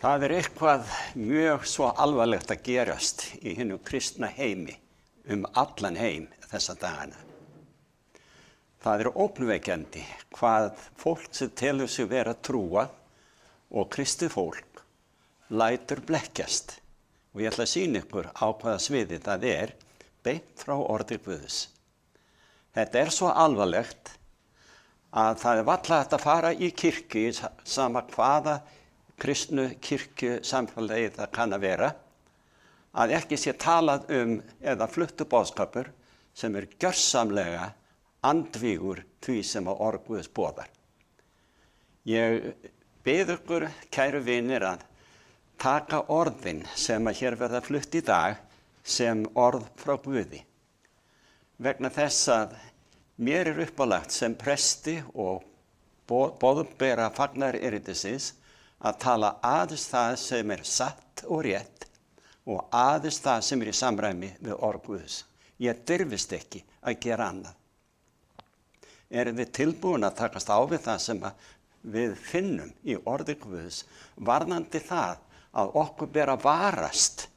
Það eitthvað mjög svo alvarlegt að gerast í hinum kristna heimi, allan heim þessa dagana. Það ógnvekjandi hvað fólk sem telur sig vera trúa og kristið fólk lætur blekkjast. Og ég ætla að sýna ykkur á hvaða sviði það beint frá orði Guðs. Þetta svo alvarlegt að það varla hægt að fara í kirkju, sama hvaða kristnu kirkju samfélagi það kann að vera, að ekki sé talað eða fluttur boðskapur sem gjörsamlega andvígur því sem að orð Guðs boðar. Ég bið ykkur, kæru vinir, að taka orðin sem að hér verða flutt í dag sem orð frá Guði. Vegna þess að mér uppálagt sem presti og boðbera fagnaðarerindisins að tala aðeins það sem satt og rétt og aðeins það sem í samræmi við orð Guðs. Ég dirfist ekki að gera annað. Erum við tilbúin að takast á við það sem við finnum í orði Guðs, varðandi það að okkur ber að varast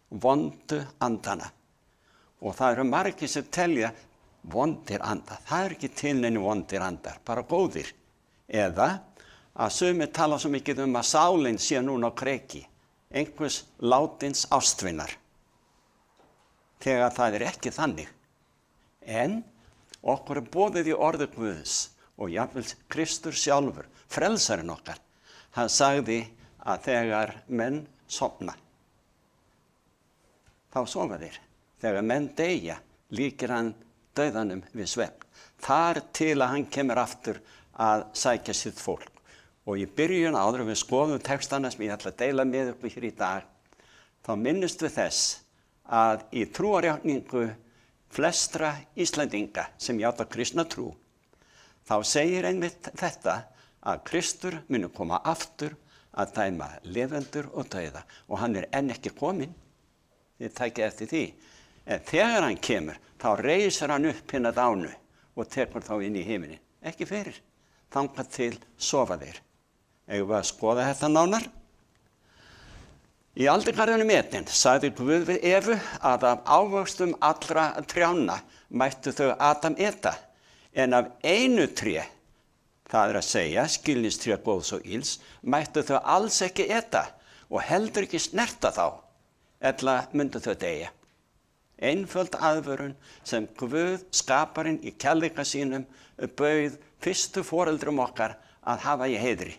vondu andana. Og það margir sem telja vondir andar. Það ekki til neinu vondir andar, bara góðir. Eða að sumir tala svo mikið að sálin sé núna á kreiki, einhvers látins ástvinar. Þegar það ekki þannig. En okkur boðið í orði Guðs og jafnvel Kristur sjálfur, frelsarinn okkar, hann sagði að þegar menn sofna, þá sofa þeir. Þegar menn deyja, líkir hann dauðanum við svefn. Þar til að hann kemur aftur að sækja sitt fólk. Og í byrjun áður við skoðum textana sem ég ætla að deila með ykkur hér í dag, þá minnumst við þess að í trúarjátningu flestra Íslendinga sem játa kristna trú, þá segir einmitt þetta að Kristur muni koma aftur að dæma lifendur og dauða. Og hann enn ekki kominn, þið takið eftir því. En þegar hann kemur, þá reisir hann upp hina dánu og tekur þá inn í himinin. Ekki fyrir, þangað til sofa þeir. Eigum við að skoða þetta nánar? Í aldingarðinum Eden sagði Guð við Evu að af ávöxtum allra trjánna mættu þau Adam eta, en af einu tré, það að segja skilningstré góðs og ills, mættu þau alls ekki eta og heldur ekki snerta þá, ella myndu þau deyja. Einföld aðvörun sem Guð skaparinn í kærleika sínum bauð fyrstu foreldrum okkar að hafa í heiðri.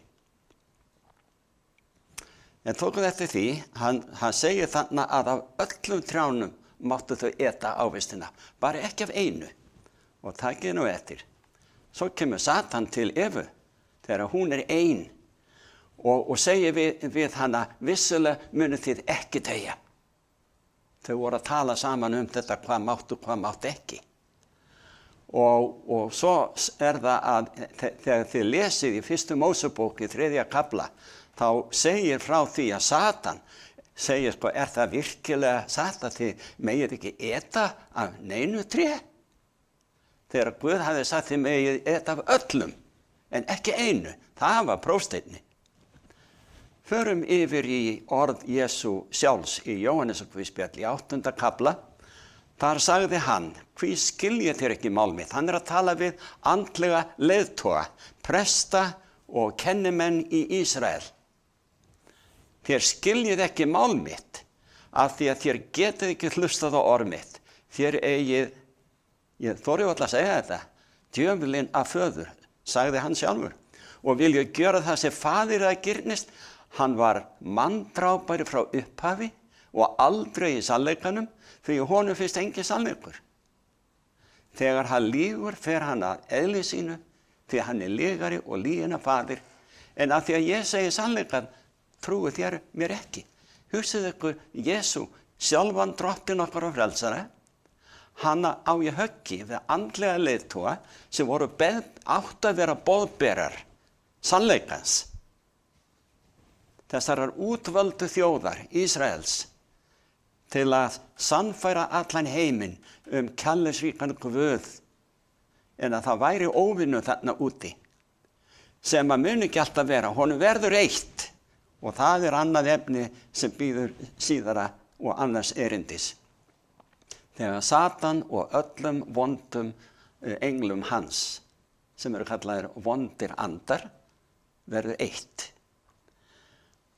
En tókum eftir því, hann segir þannig að af öllum trjánum máttu þau eta ávistina, bara ekki af einu. Og takið nú eftir. Svo kemur Satan til Evu, þegar hún ein, og segir við hana, vissulega munu þið ekki deyja. Þau voru að tala saman þetta hvað mátt ekki. Og svo það að þegar þið lesið í fyrstu Mósebók í 3. kafla, þá segir frá því að Satan segir, það virkilega satt að þið megið ekki eta af neinu tré? Þegar Guð hafði sagt þið megið eta af öllum, en ekki einu, það var prófsteinni. Förum yfir í orð Jesú sjálfs í Jóhannesarguðspjalli í 8. kafla. Þar sagði hann, hví skiljið þér ekki mál mitt? Hann að tala við andlega leiðtoga, presta og kennimenn í Ísrael. Þér skiljið ekki mál mitt, af því að þér getið ekki hlustað á orð mitt. Þér eigið, ég þori alltaf að segja þetta, djöfulinn af föður, sagði hann sjálfur. Og vil ég gera það sem faðir að girnist, hann var manndrápari frá upphafi og aldrei í sannleikanum, því honum finnst engin sannleikur. Þegar hann lýgur fer hann að eðli sínu, því hann lygari og lygina faðir, en af því að ég segi sannleikan, trúið þér mér ekki. Hugsið ykkur Jesú, sjálfan drottinn okkar og frelsara, hann á í höggi við andlega leiðtoga sem voru átt að vera boðberar sannleikans. Þessarar útvöldu þjóðar Ísraels til að sannfæra allan heiminn kærleiksríkan Guð, en að það væri óvinnu þarna úti, sem að muni ekki alltaf vera, honum verður eitt, Og það annað efni sem býður síðara og annars erindis. Þegar Satan og öllum vondum englum hans, sem eru kallaðir vondir andar, verður eitt.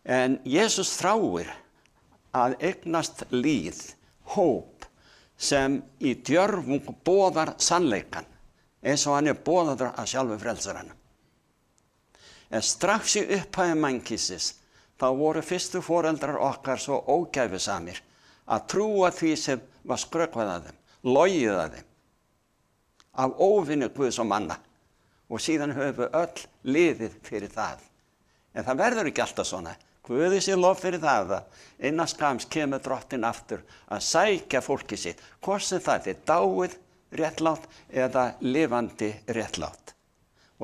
En Jesús þráir að eignast líð, hóp, sem í djörfung boðar sannleikan, eins og hann boðaður að sjálfu frelsaranum. En strax í upphæði mannkynsis, þá voru fyrstu foreldrar okkar svo ógæfusamir að trúa því sem var skrökvað að þeim, logið að þeim, af óvinni Guðs og manna. Og síðan höfum við öll liðið fyrir það. En það verður ekki alltaf svona. Guði sé lof fyrir það að innan skams kemur Drottinn aftur að sækja fólki sitt, hvort sem það dáið réttlátt eða lifandi réttlátt.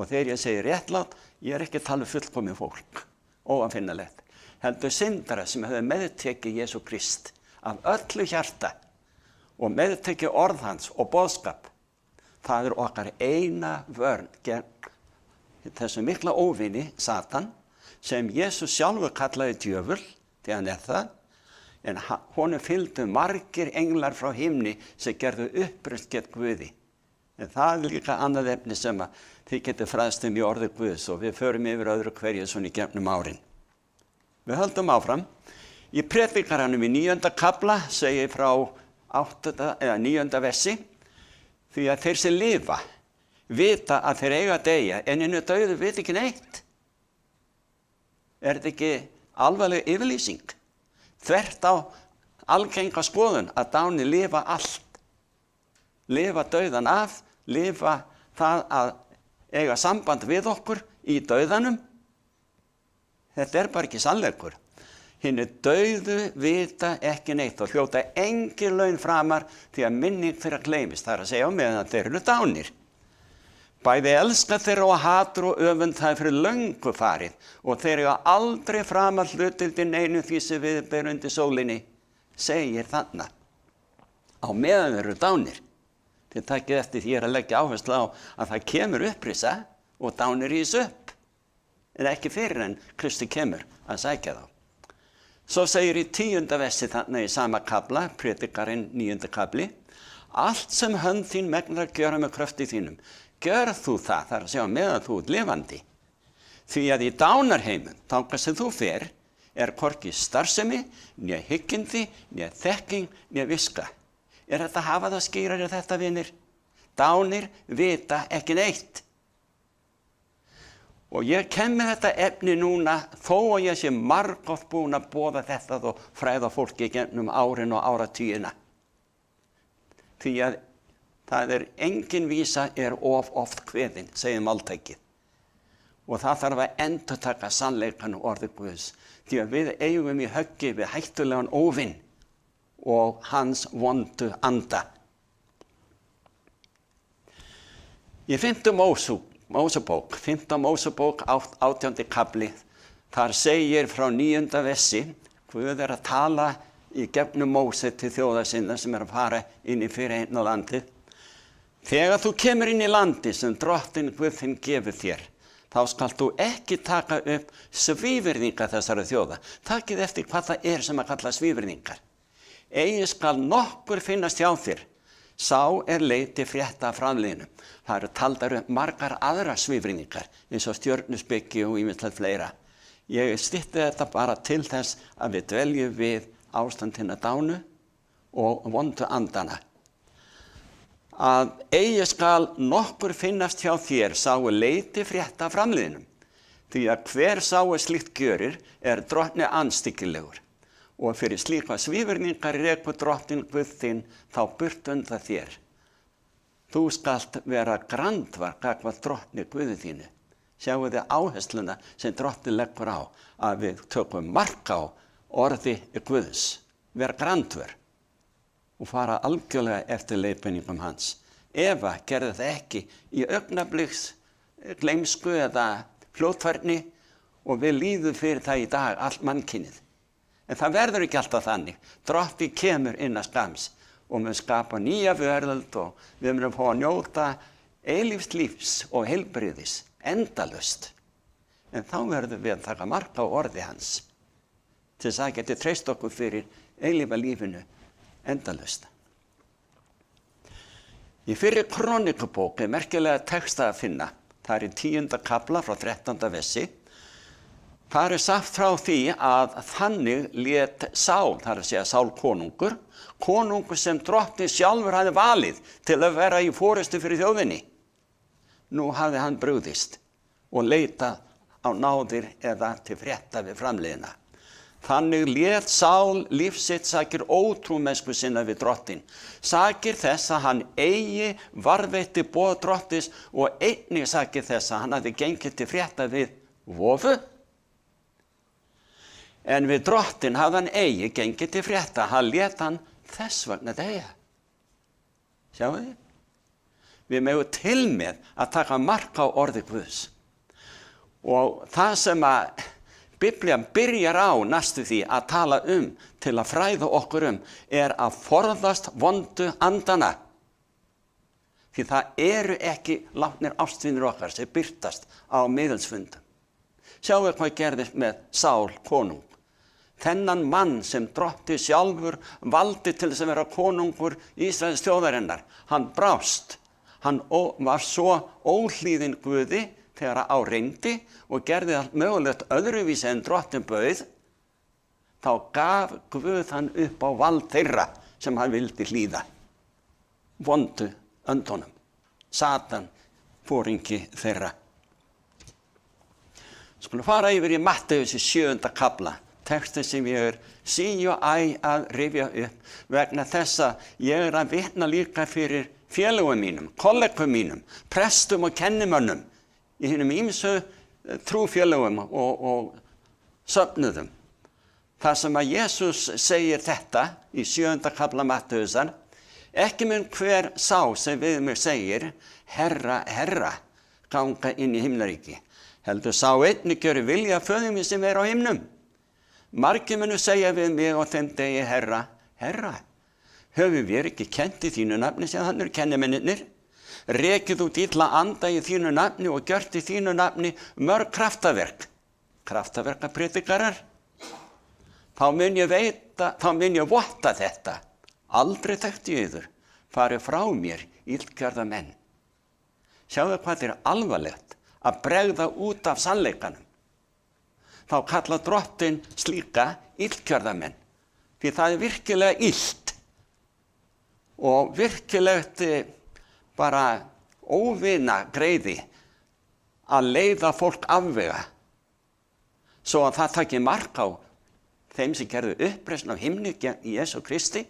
Og þegar ég segi réttlátt, ég ekki að tala fullkomið fólk, óafinnalegt. Heldur syndara sem hefur meðtekið Jesú Krist af öllu hjarta og meðtekið orð hans og boðskap. Það okkar eina vörn gegn þessu mikla óvini, Satan, sem Jesús sjálfur kallaði djöful, því hann það, en honum fylgdu margir englar frá himni sem gerðu uppreist gegn Guði. En það líka annað efni sem þið getur fræðst í orði Guðs og við förum yfir öðru hverju svona í gegnum árin. Við höldum áfram. Í predikaranum í 9. kafla segir frá 8. eða 9. versi, því að þeir sem lifa vita að þeir eiga að deyja, en hinu dauðu vita ekki neitt. Þetta ekki alvarleg yfirlýsing? Þvert á algenga skoðun að dáni lifa allt. Lifa dauðan af, lifa það að eiga samband við okkur í dauðanum. Þetta bara ekki sannleikur. Hinu dauðu vita ekki neitt og hljóta engin laun framar því að minning þeirra gleymist. Það að segja á meðan þeir eru dánir. Bæði elska þeirra og hatur og öfund það fyrir löngu farið og þeir eru aldrei framar hlutildin einu því sem við berum undir sólinni, segir þarna. Á meðan þeir eru dánir. Þið takið eftir því að leggja áherslu á að það kemur upprisa og dánir rís upp. En ekki fyrir en Kristi kemur að sækja þá. Svo segir í 10. versi þarna í sama kafla, predikarinn 9. kafli, allt sem hönd þín megnar að gjöra með krafti þínum, gjör þú það, það að segja meðan þú lifandi. Því að í dánarheimum, þangað sem þú fer, hvorki starfsemi, né hyggindi, né þekking, né viska. Þetta að hafa það skýrari þetta, vinir? Dánir vita ekki neitt. Og ég kem með þetta efni núna, þó að ég sé margoft búin að boða þetta og fræða fólki gennum árin og áratugina. Því að það engin vísa of oft kveðin, segir máltækið. Og það þarf að endurtaka sannleikann og orði Guðs. Því að við eigum í höggi við hættulegan óvinn og hans vondu anda. Í 5. Mósebók, 5. Mósebók, 18. kafli, þar segir frá 9. versi, Guð að tala í gegnum Móse til þjóða sinna sem að fara inn í fyrirheitna landið. Þegar þú kemur inn í landi sem Drottinn Guð þinn gefur þér, þá skalt þú ekki taka upp svívirðingar þessara þjóða. Takið eftir hvað það sem að kalla svívirðingar. Eigi skal nokkur finnast hjá þér, sá leiti frétta af framliðnum. Það eru taldar upp margar aðra svívirðingar, eins og stjörnuspeki og ýmislegt fleira. Ég stytti þetta bara til þess að við dveljum við ástandina dánu og vondu andana. Að eigi skal nokkur finnast hjá þér, sá leiti frétta af framliðnum. Því að hver sá slíkt gjörir Drottni andstyggilegur. Og fyrir slíka svívirðingar rekur Drottinn Guð þinn þá burt undan þér. Þú skalt vera grandvar gagnvart Drottni Guði þínu. Sjáu þið áhersluna sem Drottinn leggur á, að við tökum mark á orði Guðs. Vera grandvar og fara algjörlega eftir leiðbeiningum hans. Eva gerði það ekki í augnabliks gleymsku eða fljótfærni og við líðum fyrir það í dag allt mannkynið. En það verður ekki alltaf þannig. Drottinn kemur innan skams og mun skapa nýja veröld og við munum fá að njóta eilífs lífs og heilbrigðis endalaust. En þá verðum við að taka mark á orði hans. til þess að það geti treyst okkur fyrir eilífa lífinu endalaust. Í fyrri Krónikubók merkilega texta að finna. Það í 10. kafla frá 13. versi. Það sagt frá því að þannig lét Sál, það að segja Sál konungur sem drottinn sjálfur hafði valið til að vera í forystu fyrir þjóðinni. Nú hafði hann brugðist og leitað á náðir eða til frétta við framliðina. Þannig lét Sál líf sitt sakir ótrúmennsku sinna við drottinn, sakir þess að hann eigi varðveitti boð drottins og einnig sakir þess að hann hafði gengið til frétta við vofu. En við drottinn hafði hann eigi gengið til frétta, hann lét hann þess vegna deyja. Sjáu þið? Við megum til með að taka mark á orði Guðs. Og það sem að Biblían byrjar á næstu því að tala til að fræða okkur að forðast vondu andana. Því það eru ekki látnir ástvinir okkar sem birtast á miðilsfundum. Sjáu hvað gerðist með Sál konung. Þennan mann sem drottinn sjálfur valdi til þess að vera konungur Ísraels þjóðarinnar. Hann brást. Hann var svo óhlýðinn Guði þegar á reyndi og gerði allt mögulegt öðruvísi en drottinn bauð. Þá gaf Guð hann upp á vald þeirra sem hann vildi hlýða. Vondu öndunum. Satan foringi þeirra. Skulum fara yfir í Matteus í 7. kafla. Textin sem ég sí og æ að rifja upp vegna þess að ég að vitna líka fyrir félögum mínum, kollegum mínum, prestum og kennimönnum í hinum ýmsu trúfélögum og söfnuðum. Það sem að Jesús segir þetta í 7. kafla Matteusar, ekki mun hver sá sem við mig segir, Herra, Herra, ganga inn í himnaríki. Heldur sá einnig gjöri vilja föður minn sem á himnum. Margir munu segja við mig á þeim degi, Herra, Herra, höfum við ekki kennt í þínu nafni sem þannig kennimennirnir? Rekið út illa anda í þínu nafni og gjört í þínu nafni mörg kraftaverk. Kraftaverkapredikarar. Þá mun ég votta þetta. Aldrei þekkti ég yður. Farið frá mér, illgjörða menn. Sjáðu hvað er alvarlegt að bregða út af sannleikanum. Þá kalla drottinn slíka illgjörðamenn. Því það virkilega illt og virkilegt bara óvina greiði að leiða fólk afvega svo að það taki mark á þeim sem gerðu uppreisn af himni í Jesú Kristi,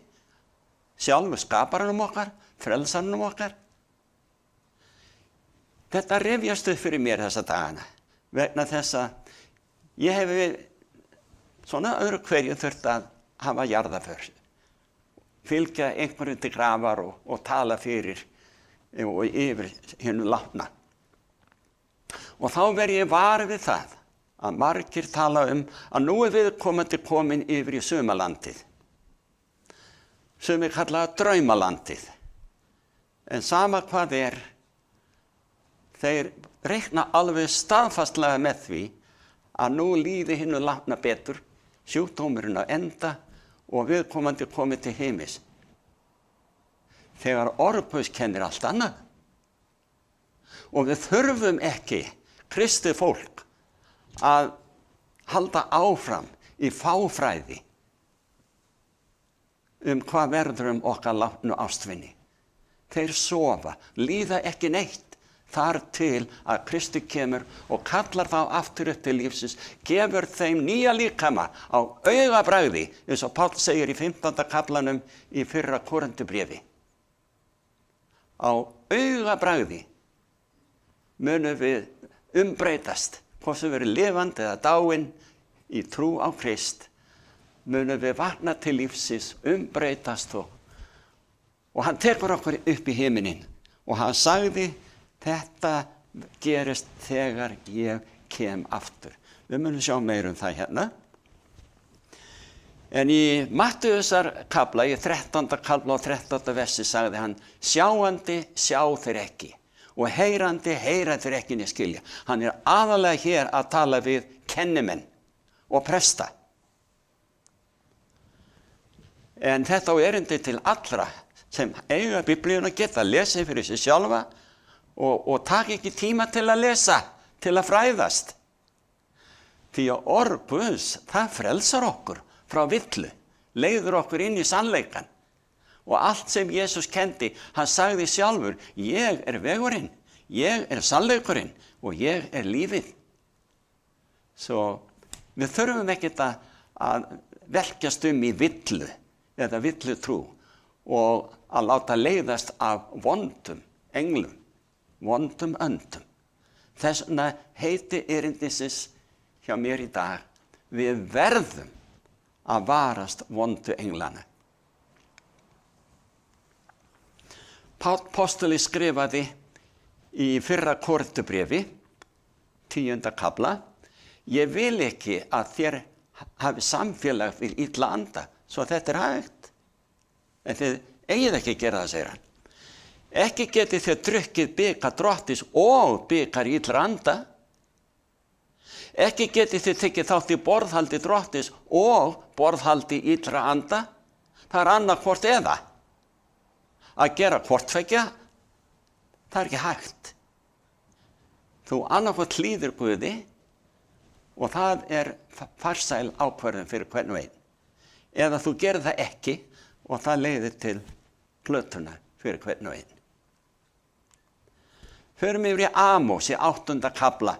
sjálfur skaparanum okkar, frelsaranum okkar. Þetta rifjast upp fyrir mér þessa dagana vegna þess að ég hef svona öðru hverju þurft að hafa jarðarför, fylgja einhverjum til grafar og tala fyrir og yfir hinu látna. Og þá verð ég var við það að margir tala að nú viðkomandi komin yfir í sumalandið. Sumir kalla draumalandið. En sama hvað þeir reikna alveg staðfastlega með því að nú líði hinu látna betur, sjúkdómurinn að enda og viðkomandi komið til heimis. Þegar Orpus kennir allt annað. Og við þurfum ekki, kristið fólk, að halda áfram í fáfræði hvað verður okkar látnu ástvinni. Þeir sofa, líða ekki neitt. Þar til að Kristi kemur og kallar þá aftur upp til lífsins, gefur þeim nýja líkama á augabragði, eins og Páll segir í 15. kaflanum í 1. Korintubréfi. Á augabragði munum við umbreytast, hvort sem verið lifandi eða dáin í trú á Krist, munum við vakna til lífsins, umbreytast og hann tekur okkur upp í himininn og hann sagði, þetta gerist þegar ég kem aftur. Við munum sjá meir það hérna. En í Matteusar kafla, í 13. kafla og 13. versi sagði hann, sjáandi sjá þeir ekki og heyrandi heyra þeir ekki né skilja. Hann aðalega hér að tala við kennimenn og presta. En þetta á erindi til allra sem eiga Biblíuna, geta lesið fyrir sig sjálfa og taka ekki tíma til að lesa, til að fræðast. Því að orð Guðs, það frelsar okkur frá villu, leiðir okkur inn í sannleikann. Og allt sem Jesús kendi, hann sagði sjálfur, ég er vegurinn, ég er sannleikurinn og ég er lífið. Svo við þurfum ekkert að velkjast í villu eða villutrú og að láta leiðast af vondum englum, vondum öndum. Þess vegna heiti erindisins hjá mér í dag, við verðum að varast vondu englana. Páll postuli skrifaði í fyrra Korinthubréfi, 10. kafla, ég vil ekki að þér hafi samfélag við illa anda, svo þetta er hægt. En þið eigið ekki að gera það, segir hann. Ekki getið þið drukkið bikar Drottins og bikar illa anda. Ekki getið þið tekið þátt í borðhaldi Drottins og borðhaldi illa anda. Það er annað hvort eða. Að gera hvort tveggja, það er ekki hægt. Þú annað hvort hlýðir Guði og það er farsæl ákvörðun fyrir hvern og einn. Eða þú gerir það ekki og það leiðir til glötunar fyrir hvern og einn. Förum yfir í Amos í 8. kafla.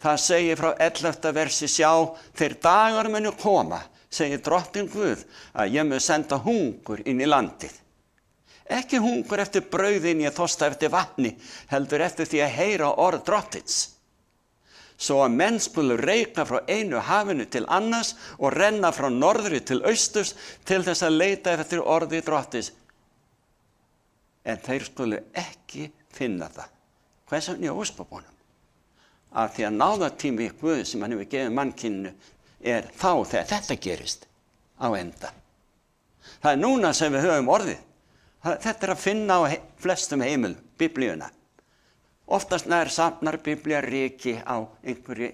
Það segir frá 11. versi, sjá, þeir dagar munu koma, segir Drottinn Guð, að ég mun senda hungur inn í landið. Ekki hungur eftir brauðin ég þorsta eftir vatni, heldur eftir því að heyra orð Drottins. Svo að menn skulu reika frá einu hafinu til annars og renna frá norðri til austurs til þess að leita eftir orði Drottins. En þeir skulu ekki finna það. Hvers vegna í óskapónum? Af því að náðartími Guð sem hann hefur gefið mannkyninu er þá þegar þetta gerist á enda. Það er núna sem við höfum orðið. Þetta er að finna á flestum heimilum, Biblíuna. Oftast nær safnar Biblía riki á einhverju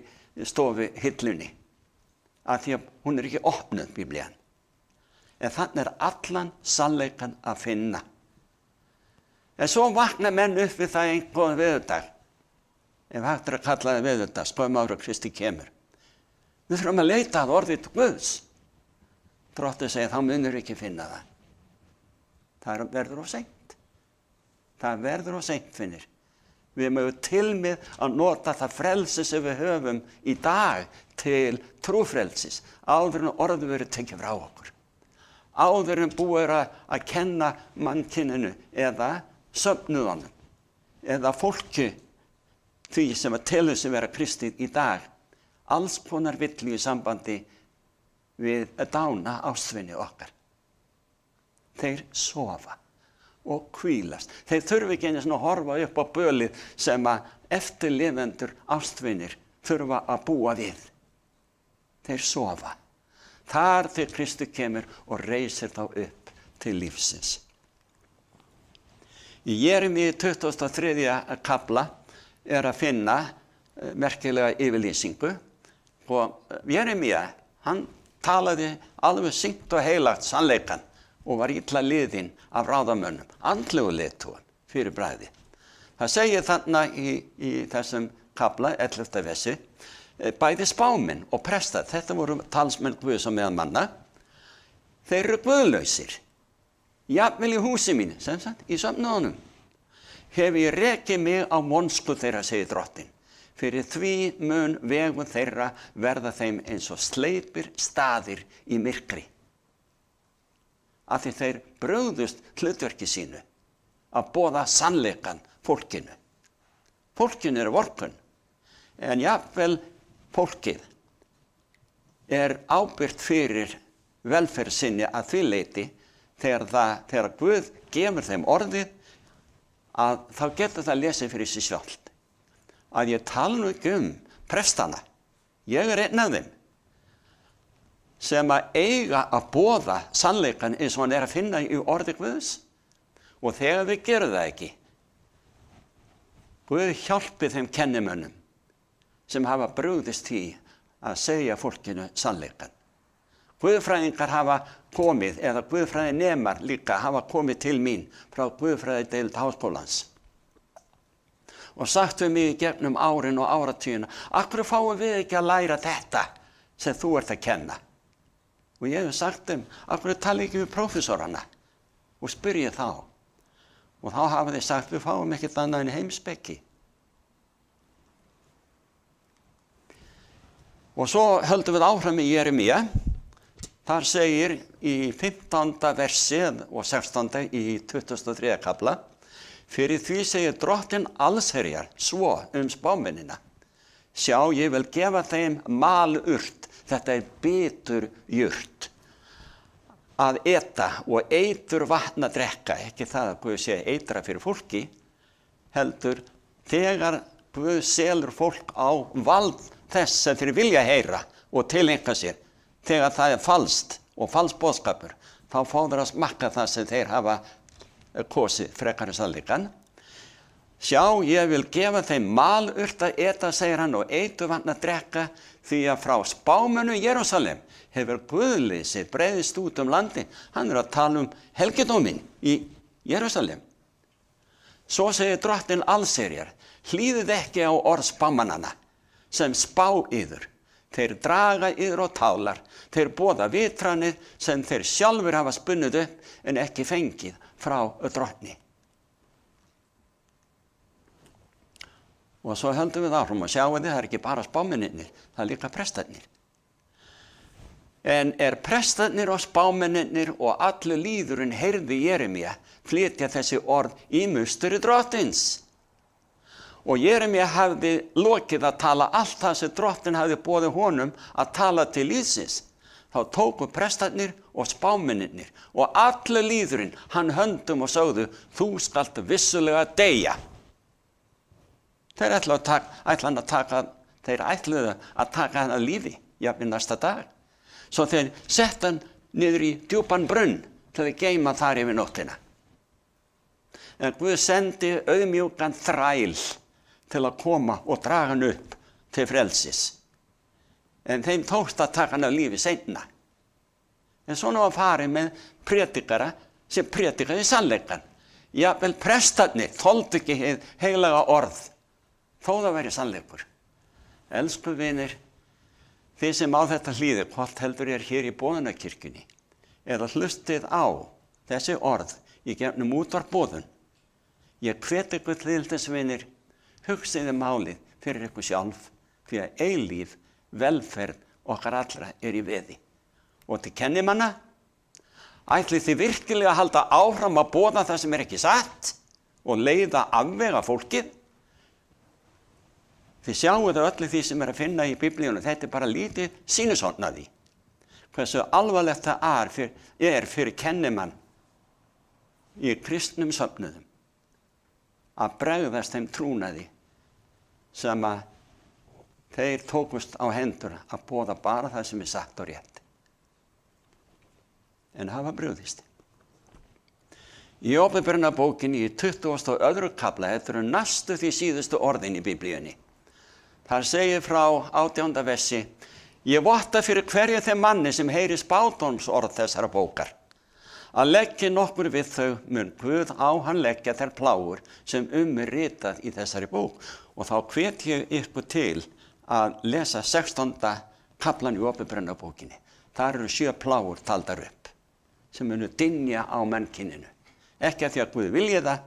stofu hillunni, af því að hún er ekki opnuð, Biblían. En þannig er allan sannleikann að finna. En svo vakna menn upp við það einhvern veðurdag, ef hægt er að kalla það veðurdag, skömmu ára Kristi kemur. Við þurfum að leita að orðið Guðs. Drottinn segir, þá munur ekki finna það. Það verður of seint. Það verður of seint, finnir. Við mögum til með að nota það frelsi sem við höfum í dag til trúfrelsis, áður en orðið verið tekið frá okkur. Áður en búið að kenna mannkyninu eða söfnuðunum, eða fólki því sem að telur sig vera kristið í dag, alls konar villu í sambandi við að dána ástvinni okkar. Þeir sofa og hvílast. Þeir þurfi ekki einu svona að horfa upp á bölið sem að eftirlifendur ástvinir þurfa að búa við. Þeir sofa. Þar til Kristur kemur og reisir þá upp til lífsins. Í Jeremíu 23. kafla er að finna merkilega yfirlýsingu og Jeremía, hann talaði alveg syngt og heilagt sannleikann og var illa liðinn af ráðamönnum, andlegu leiðtogar fyrir bragði. Það segir þarna í þessum kafla, 11. versi, bæði spámenn og prestar, þetta voru talsmenn Guðs og meðmanna, þeir eru guðlausir. Jafnvel í húsi mínu, sem sagt, í söfnuðunum, hef ég rekið mig á vonsku þeirra, segir Drottinn. Fyrir því mun vegum þeirra verða þeim eins og sleipir staðir í myrkri. Af því þeir brugðust hlutverki sínu að boða sannleikann fólkinu. Fólkinu er vorkunn, en jafnvel fólkið er ábyrgt fyrir velferð sinni að því leyti þegar Guð gefur þeim orðið að þá getur það lesið fyrir sig sjálft. Að ég tala nú ekki prestana, ég er einn af þeim sem að eiga að boða sannleikann eins og hann er að finna í orði Guðs. Og þegar við gerum það ekki, Guð hjálpi þeim kennimönnum sem hafa brugðist því að segja fólkinu sannleikann. Guðfræðingar hafa komið, eða guðfræðinemar líka hafa komið til mín frá guðfræðideild háskólans og sagt við mig í gegnum árin og áratugina, af hverju fáum við ekki að læra þetta sem þú ert að kenna? Og ég hef sagt þeim, af hverju tala ekki við prófessorana og spyrja þá. Og þá hafa þeir sagt, við fáum ekkert annað en heimspeki. Og svo höldum við áfram í Jeremía. Þar segir í 15. versi og 16. í 23. kafla, fyrir því segir Drottinn allsherjar svo spámennina. Sjá, ég vil gefa þeim malurt, þetta bitur jurt, að eta og eitur vatn að drekka, ekki það að Guð sé eitra fyrir fólki, heldur þegar Guð selur fólk á vald þess sem þeir vilja heyra og tileinka sér, þegar það falskt og falsboðskapur, þá fá þeir að smakka það sem þeir hafa kosið frekari sannleikann. Sjá, ég vil gefa þeim malurt að eta, segir hann, og eiturvatn að drekka, því að frá spámönnum Jerúsalem hefur guðleysið breiðist út landi. Hann að tala helgidóminn í Jerúsalem. Svo segir Drottinn allsherjar, hlýðið ekki á orð spámannanna sem spá yður. Þeir draga yður á tálar, þeir boða vitranir sem þeir sjálfur hafa spunnið upp en ekki fengið frá Drottni. Og svo höldum við áfram og sjáum þið, það ekki bara spámennirnir, það líka prestarnir. En prestarnir og spámennirnir og allur lýðurinn heyrði Jeremía flytja þessi orð í musteri Drottins. Og Jeremía hafði lokið að tala allt það sem Drottinn hafði boðið honum að tala til lýðsins. Þá tóku prestarnir og spámennirnir og allur lýðurinn hann höndum og sögðu, þú skalt vissulega deyja. Þeir ætluðu að taka hann að lífi, jafnvel næsta dag. Svo þeir sett hann niður í djúpan brunn til að geyma þar yfir nóttina. En Guð sendi auðmjúkan þræl til að koma og draga hann upp til frelsis. En þeim tókst að taka hann að lífi seinna. En svona var farið með predikara sem predikaði sannleikann. Jafnvel prestarnir þoldu ekki hið heilaga orð, þó það væri sannleikur. Elsku vinir, þið sem á þetta hlýðið, hvort heldur hér í boðunarkirkjunni, eða hlustið á þessi orð í gegnum útvarpboðun. Ég hvet ykkur til þess, vinir, hugsiði málið fyrir ykkur sjálf, því að eilíf velferð okkar allra í veði. Og til kennimanna, ætlið þið virkilega að halda áfram að boða það sem ekki satt og leiða afvega fólkið? Þið sjáu það öllu því sem að finna í Biblíunum, þetta bara lítið sýnishorn af því. Hversu alvarlegt það fyrir kennimann í kristnum söfnuðum að bregðast þeim trúnaði sem að þeir tókust á hendur að boða bara það sem sagt og rétt. En hafa brugðist. Í Åpenbarunarbókinni í 22. kafla, þetta næstu því síðustu orðin í Biblíunni. Þar segir frá 18. versi, ég votta fyrir hverju þeim manni sem heyri spádómsorð þessara bókar. Að leggja nokkur við þau mun Guð á hann leggja þær plágur sem ritað í þessari bók. Og þá hvet ég ykkur til að lesa 16. kaflan í Åpenbarunarbókinni. Þar eru 7 plágur taldar upp sem munu dynja á mannkyninu. Ekki að því að Guð vilji það,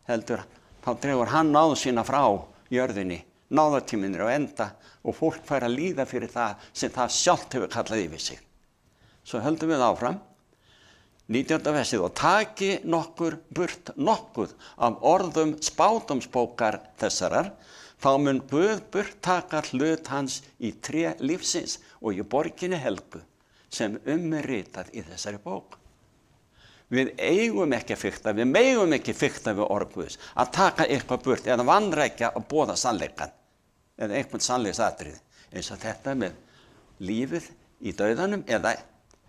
heldur þá dregur hann náð sína frá jörðinni. Náðartíminn á enda og fólk fær að líða fyrir það sem það sjálft hefur kallað yfir sig. Svo höldum við áfram, 19. versið, og taki nokkur burt nokkuð af orðum spádómsbókar þessarar, þá mun Guð burt taka hlut hans í tré lífsins og í borginni helgu sem ritað í þessari bók. Við eigum ekki að fikta, við megum ekki fikta við orð Guðs, að taka eitthvað burt eða vanrækja að boða sannleikann eða einhvern sannleiksatriði, eins og þetta með lífið í dauðanum eða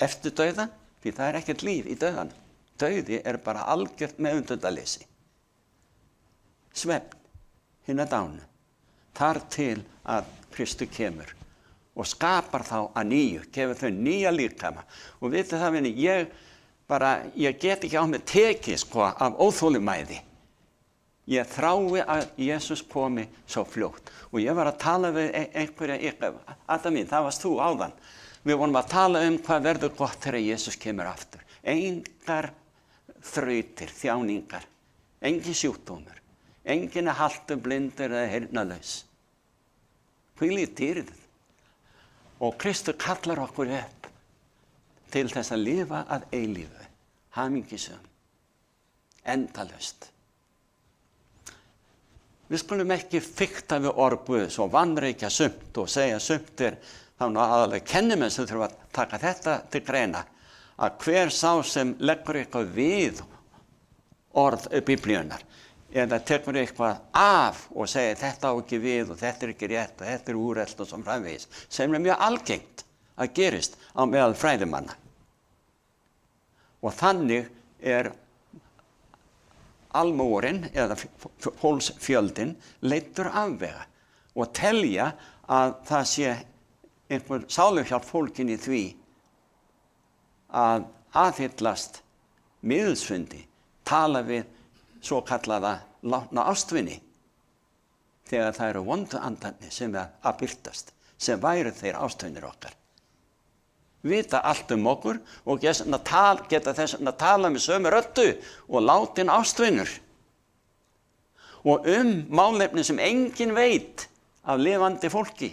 eftir dauðan, því það er ekkert líf í dauðanum. Dauði bara algjört meðvitundarleysi. Svefn, hinna dánu, þar til að Kristur kemur og skapar þá að nýju, gefur þau nýja líkama. Og vitið það, vinni, ég get ekki á mig tekið af óþolinmæði. Ég þrái að Jesús komi svo fljótt. Og ég var að tala við einhverja, Adda mín, það varst þú áðan. Við vorum að tala hvað verður gott þegar Jesús kemur aftur. Engar þrautir, þjáningar, engin sjúkdómur, engin haltu blindur eða heyrnarlaus. Hvílíkt dýrið. Og Kristur kallar okkur upp til þess að lifa að eilífu, hamingjusöm, endalaust. Við skulum ekki fikta við orð Guðs og vanreikja sumt og segja sumt þá aðalega kennimenn sem þurfa að taka þetta til greina, að hver sá sem leggur eitthvað við orð Biblíunnar eða tekur eitthvað af og segir þetta á ekki við og þetta ekki rétt og þetta úrelt og svo framvegis, sem mjög algengt að gerist á meðal fræðimanna. Og þannig almúgurinn eða fólksfjöldinn leiddur afvega og telja að það sé einhver sáluhjálp fólkin í því að aðhyllast miðilsfundi, tala við svo kallaða látna ástvini þegar það eru vondu andarnir sem að birtast, sem væru þeir ástvinir okkar. Vita allt okkur og geta þess að tala með sömu röddu og látin ástvinur. Og málefni sem enginn veit af lifandi fólki,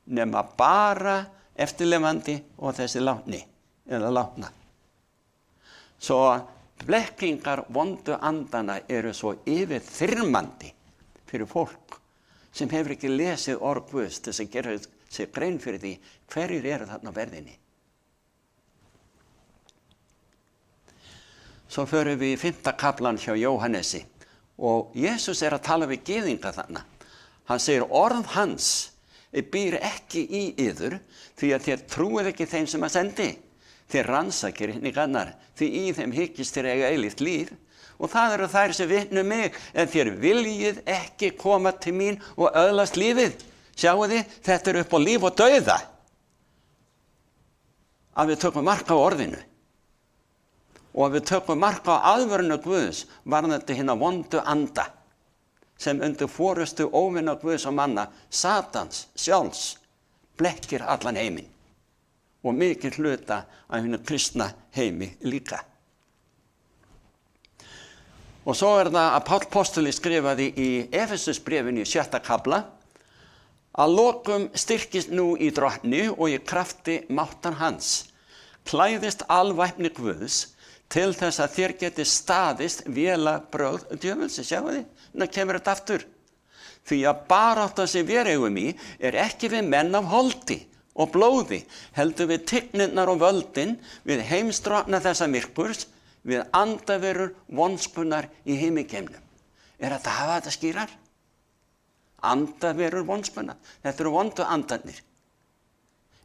nema bara eftirlifandi og þessi látni eða látna. Svo blekkingar vondu andana eru svo yfirþyrmandi fyrir fólk sem hefur ekki lesið orð Guðs til þess að gera sig grein fyrir því hverjir eru þarna á verðinni. Svo förum við í 5. kaflan hjá Jóhannesi og Jesús að tala við gyðinga þarna. Hann segir orð hans býr ekki í yður því að þér trúið ekki þeim sem að sendi. Þér rannsakir hningarnar því í þeim hyggist þér eiga eilíft líf og það eru þær sem vitna mig en þér viljið ekki koma til mín og öðlast lífið. Sjáu þið, þetta upp á líf og dauða að við tökum mark á orðinu. Og að við tökum mark á aðvörunu Guðs varðandi hina vondu anda sem undir forustu óvinna Guðs og manna, Satans sjálfs, blekkir allan heiminn og mikið hluta af hinu kristna heimi líka. Og svo það að Páll postuli skrifaði í Efesusbréfinu í 6. kafla að lokum styrkist nú í drottni og í krafti máttar hans, klæðist alvæpni Guðs til þess að þér geti staðist vélabrögð djöfulsins, sjáu þið, nú kemur þetta aftur. Því að baráttan sem við eigum í ekki við menn af holdi og blóði, heldur við tignirnar og völdin, við heimsdrottna þessa myrkurs, við andaverur vonskunnar í himmingeimnum. Þetta hafa þetta skýrar? Andaverur vonskunnar, þetta eru vondu andarnir.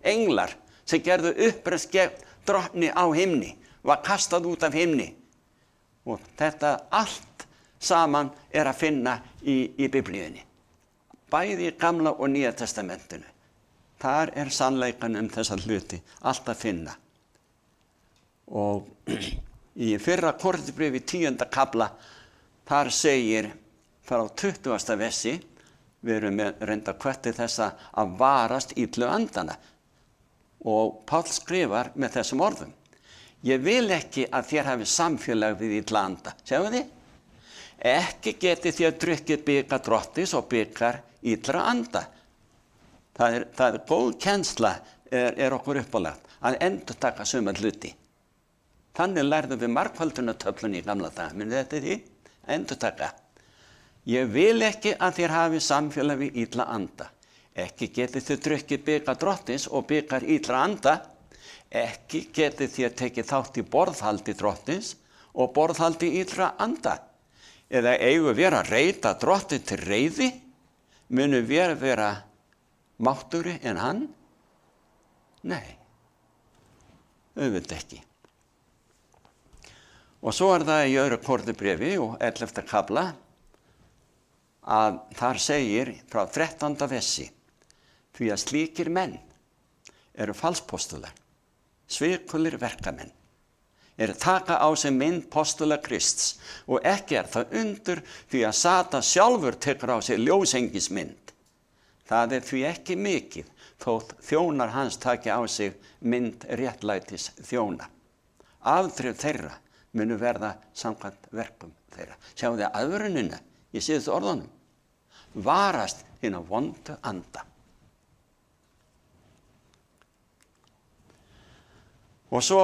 Englar sem gerðu uppreist gegn drottni á himni, var kastað út af himni. Og þetta allt saman að finna í Biblíunni. Bæði í Gamla og Nýja testamentinu. Þar sannleikan þessa hluti allt að finna. Og í 1. Korinthubréfi 10. kafla, þar segir frá 20. versi, við erum reynda hvötti þessa að varast illu andana. Og Páll skrifar með þessum orðum. Ég vil ekki að þér hafi samfélag við illa anda. Sjáu þið? Ekki geti þér drukkið bikar drottis og bikar illra anda. Það er góð kennsla okkur uppálagt að endurtaka sömu hluti. Þannig lærðum við margfaldunartöflun í gamla daga. Munið þetta því? Endurtaka. Ég vil ekki að þér hafi samfélag við illa anda. Ekki geti þér drukkið bikar drottis og bikar illra anda. Ekki geti þér tekið þátt í borðhaldi drottins og borðhaldi illra anda. Eða eigum við að reita drottin til reiði? Munum við vera máttugri en hann? Nei, auðvitað ekki. Og svo það í 2. Korinthubréfi og 11. kafla að þar segir frá 13. versi, því að slíkir menn eru falspostular, svikulir verkamenn, eru taka á sig mynd postula Krists og ekki það undur því að Satan sjálfur tekur á sig ljósengismynd. Það því ekki mikið þótt þjónar hans taki á sig mynd réttlætis þjóna. Afdrif þeirra munu verða samkvæmt verkum þeirra. Sjáu þið aðvörunina í síðustu orðunum. Varast hina vondu anda. Og svo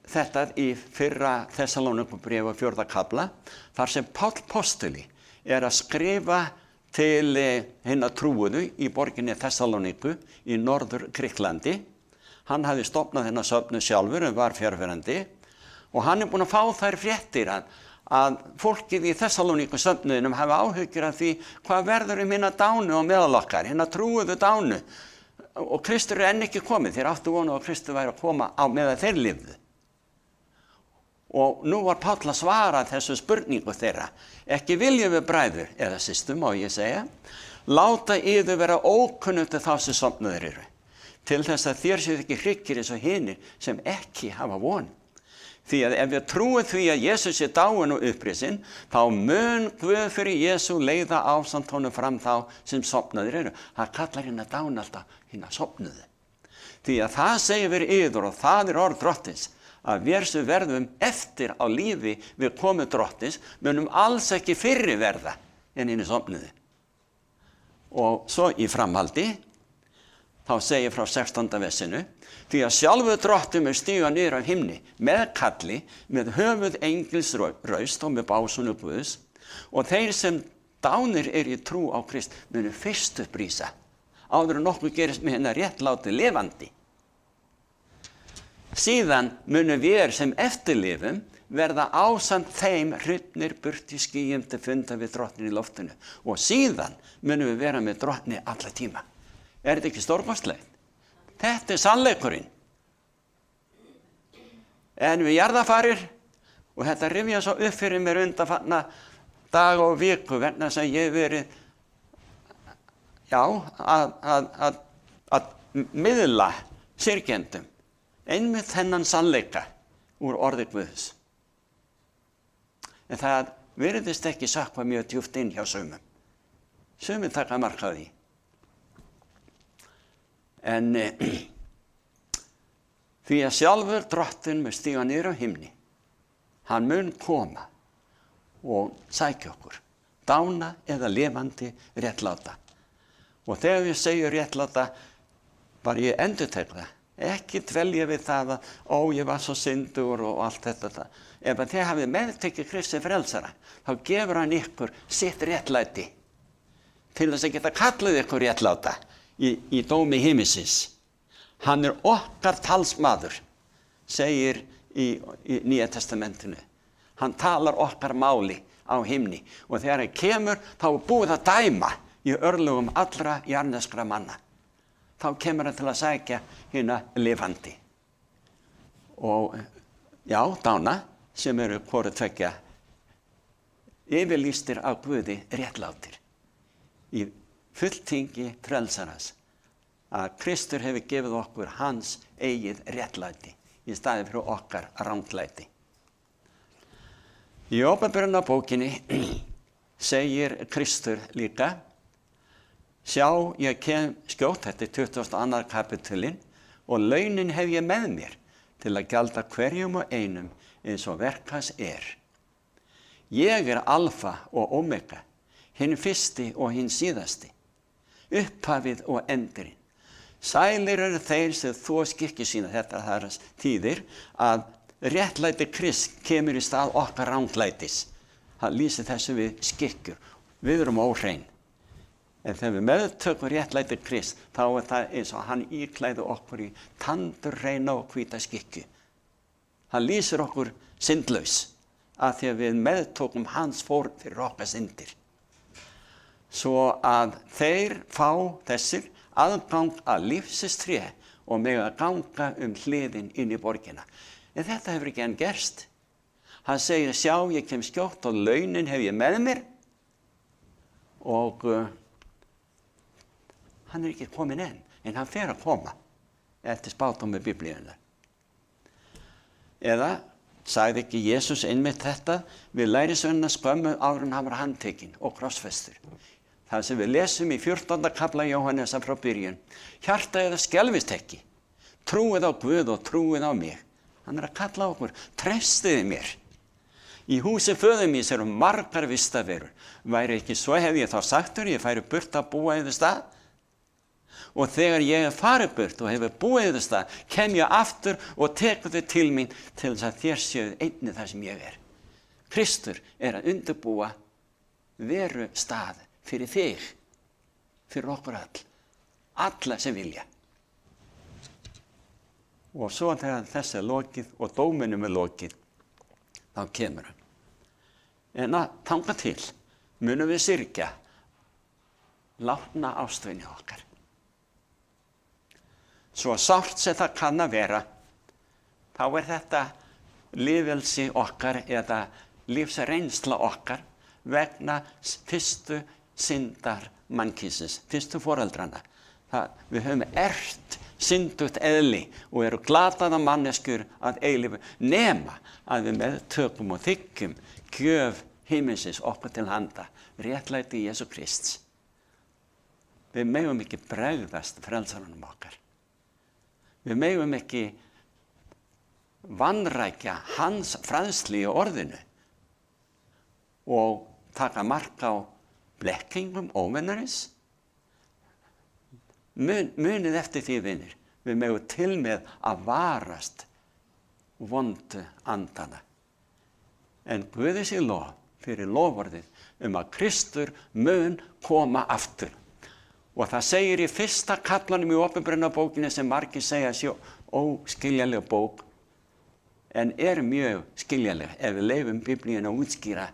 þetta í fyrra Þessalónikubréfi 4. kafla, þar sem Páll postuli að skrifa til hinna trúuðu í borginni Þessalóniku í norður Grikklandi. Hann hafði stofnað þennan söfnu sjálfur en var fjarverandi og hann búinn að fá þær fréttir að fólkið í Þessalóniku söfnuðinum hafi áhyggjur af því hvað verður hinna dánu og meðal okkar, hinna trúuðu dánu. Og Kristur enn ekki komið, þeir áttu vonu að Kristur væri að koma á meðan þeir lifðu. Og nú var Páll að svara þessu spurningu þeirra. Ekki viljum við bræður, eða systur má ég segja, láta yður vera ókunnugt þá sem sofnaðir eru, til þess að þér séu ekki hryggir eins og hinir sem ekki hafa von. Því að ef við trúum því að Jesús sé dáinn og upprisinn, þá mun Guð fyrir Jesú leiða ásamt honum fram þá sem sofnaðir eru. Það kallar hérna dáin alltaf hérna sofnuðu. Því að það segir við yður og það orð Drottins, að við sem verðum eftir á lífi við komu Drottins, munum alls ekki fyrri verða en hinni sofnuðu. Og svo í framhaldi, þá segir frá 16. versinu, því að sjálfur Drottinn stíga niður af himni með kalli, með höfuð engils raust og með básunu Guðs, og þeir sem dánir í trú á Krist munu fyrst upprísa, áður en nokkuð gerist með hennar réttláti lifandi. Síðan munu við sem eftirlifum verða ásamt þeim hrifnir burt í skýjum til funda við Drottni í loftinu, og síðan munu við vera með Drottni alla tíma. Þetta ekki stórkostlegt? Þetta sannleikurinn. En við jarðafarir, og þetta rifja svo upp fyrir mér undanfarna dag og viku, vegna þess að ég verið að miðla syrgjendum einmitt þennan sannleika úr orði Guðs. En það virðist ekki sökkva mjög djúpt inn hjá sumum. Sumir taka mark á því. En því að sjálfur Drottinn mun stíga niður á himni, hann mun koma og sækja okkur, dána eða lifandi réttláta. Og þegar ég segi réttláta, bara ég endurtek það, ekki dvelja við það að ég var svo syndur og allt þetta. Ef þið hafið meðtekið Kristi frelsara, þá gefur hann ykkur sitt réttlæti til þess að geta kallað ykkur réttláta í dómi himmisins. Hann okkar talsmaður, segir í Nýja testamentinu. Hann talar okkar máli á himni, og þegar hann kemur þá búið að dæma í örlögum allra jarðneskra manna. Þá kemur hann til að sækja hina lifandi. Og dána sem eru hvoru tveggja yfirlýstir af Guði réttlátir í fulltingi frelsarans, að Kristur hefur gefið okkur hans eigið réttlæti í staði fyrir okkar ranglæti. Í Åpenbarunarbókinni segir Kristur líka: sjá, ég kem skjótt, þetta 22. kapitulinn, og launin hef ég með mér til að gjalda hverjum og einum eins og verk hans er. Ég alfa og omega, hinn fyrsti og hinn síðasti, upphafið og endurinn. Sælir eru þeir sem þó skikki sína, þetta þar tíðir að réttlæti Krist kemur í stað okkar ranglætis. Það lýsir þessu við skikkjur, við erum óhrein. En þegar við meðtökum réttlæti Krist, þá það eins og hann íklæði okkur í tandurhreina og hvíta skikkju. Hann lýsir okkur syndlaus, að því að við meðtökum hans fórn fyrir okkar syndir. Svo að þeir fá þessir aðgang að lífsins tré og mega ganga hliðin inn í borgina. En þetta hefur ekki enn gerst. Hann segir: sjá, ég kem skjótt og launin hef ég með mér. Og hann ekki komin enn, en hann fer að koma. eftir spádómi Biblíunnar. Eða sagði ekki Jesús einmitt þetta við lærisveinana skömmu áður en hann var handtekinn og krossfestur. Það sem við lesum í 14. kafla Jóhannesar frá byrjun. Hjarta eða skelfist ekki. Trúið á Guð og trúið á mig. Hann að kalla okkur, treystiði mér. Í húsi föður míns eru margar vistaverur. Væri ekki svo hef ég þá sagtur, ég færi burt að búa í þess stað. Og þegar ég hef farið burt og hefur búið í þess stað, kem ég aftur og tekur þau til mín til þess að þér séuð einnig það sem ég er. Kristur er að undirbúa veru stað fyrir þig, fyrir okkur all, alla sem vilja. Og svo þegar þess er lokið og dóminum er lokið, þá kemur hann. En að þangað til munum við syrgja látna ástvini okkar. Svo sárt sem það kann að vera, þá er þetta lífvelsi okkar eða lífsreynsla okkar vegna fyrstu syndar mannkynsins, fyrstu foreldrana. Við höfum erft syndugt eðli og eru glataða manneskjur að eilífu, nema að við meðtökum og þiggjum gjöf himinsins okkur til handa, réttlæti Jesú Krists. Við megum ekki bregðast frelsaranum okkar. Við megum ekki vanrækja hans fræðslu í orðinu og taka mark á blekkingum óvinnarins. Munið eftir því, vinir, við megum til með að varast vondu andana. En Guði sé lof fyrir loforðið að Kristur mun koma aftur. Og það segir í fyrsta kaflanum í Opinberunarbókinni sem margir segja sé óskiljanleg bók, en er mjög skiljanleg ef við leyfum Biblíuna að útskýra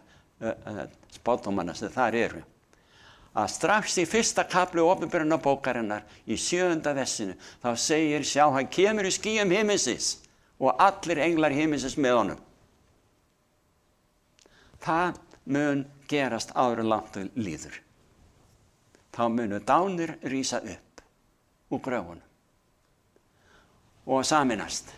spádómana sem þar eru. Að strax í fyrsta kafli Opinberunarbókarinnar í 7. versinu þá segir, sjá, hann kemur í skýjum himinsins og allir englar himinsins með honum. Það mun gerast áður en langt líður. Þá munu dánir rísa upp úr gröfunum og saminast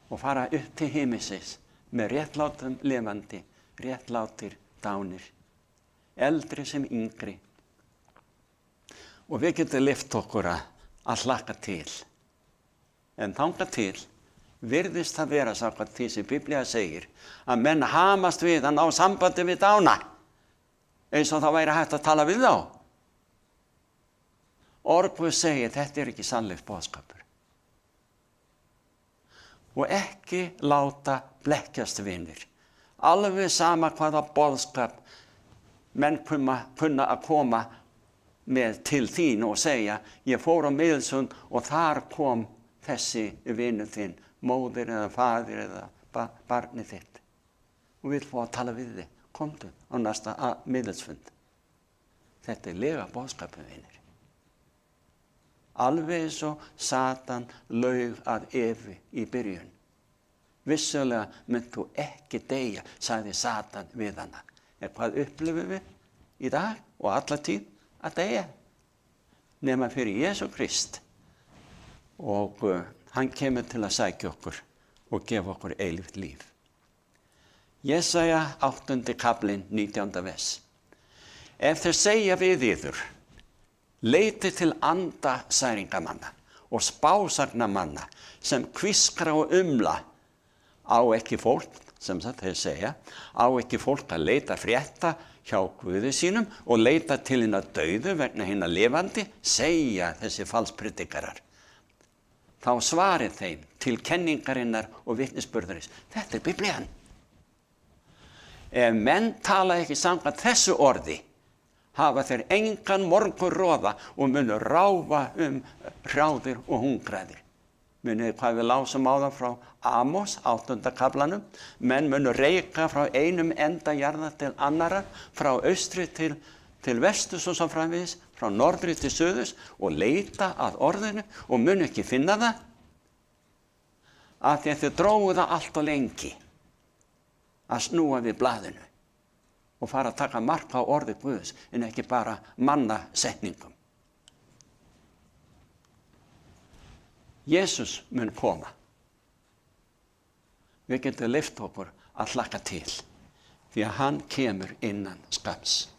og fara upp til himinsins með réttlátum lifandi, réttlátir dánir, eldri sem yngri. Og við getum lyft okkur að hlakka til. En þangað til virðist það vera samkvæmt því sem Biblía segir að menn hamast við að ná sambandi við dána eins og það væri hægt að tala við þá. Orð Guðs segir, þetta er ekki sannleiks boðskapur. Og ekki láta blekkjast, vinir. Alveg sama hvaða boðskap menn kunna að koma með til þín og segja, ég fór á Miðsund og þar kom þessi vinur þinn, móðir eða faðir eða barnið þitt. Og við fórum að tala við þig. Komdu á næsta miðilsfund. Þetta er lega boðskapur, vinir. Alveg eins og Satan laug að Evu í byrjun. Vissulega mynd þú ekki deyja, sagði Satan við hana. En hvað upplifum við í dag og alla tíð að deyja? Nema fyrir Jesú Krist. Og hann kemur til að sækja okkur og gefa okkur eilíft líf. Jesaja 8. kaflinn 19. vers. Ef þeir segja við yður, leitið til anda særingamanna og spásagnamanna sem hviskra og umla, á ekki fólk, sem þeir segja, á ekki fólk að leita frétta hjá Guði sínum og leita til hinna dauðu vegna hinna lifandi, segja þessi falspredikarar. Þá svarið þeim til kenningarinnar og vitnisburðarins. Þetta er Biblían. Ef menn tala ekki samkvæmt þessu orði, hafa þeir engan morgunroða og munu ráfa hrjáðir og hungraðir. Munið hvað við lásum á það frá Amos, 8. kaflanum. Menn munu reika frá einum enda jarðar til annarra, frá austri til vesturs og svo framvegis, frá norðri til suðurs og leita að orðinu og munu ekki finna það, af því að þau drógu það allt og lengi að snúa við blaðinu og fara að taka mark á orði Guðs en ekki bara mannasetningum. Jesus mun koma. Við getum leyft okkur að hlakka til, því að hann kemur innan skamms.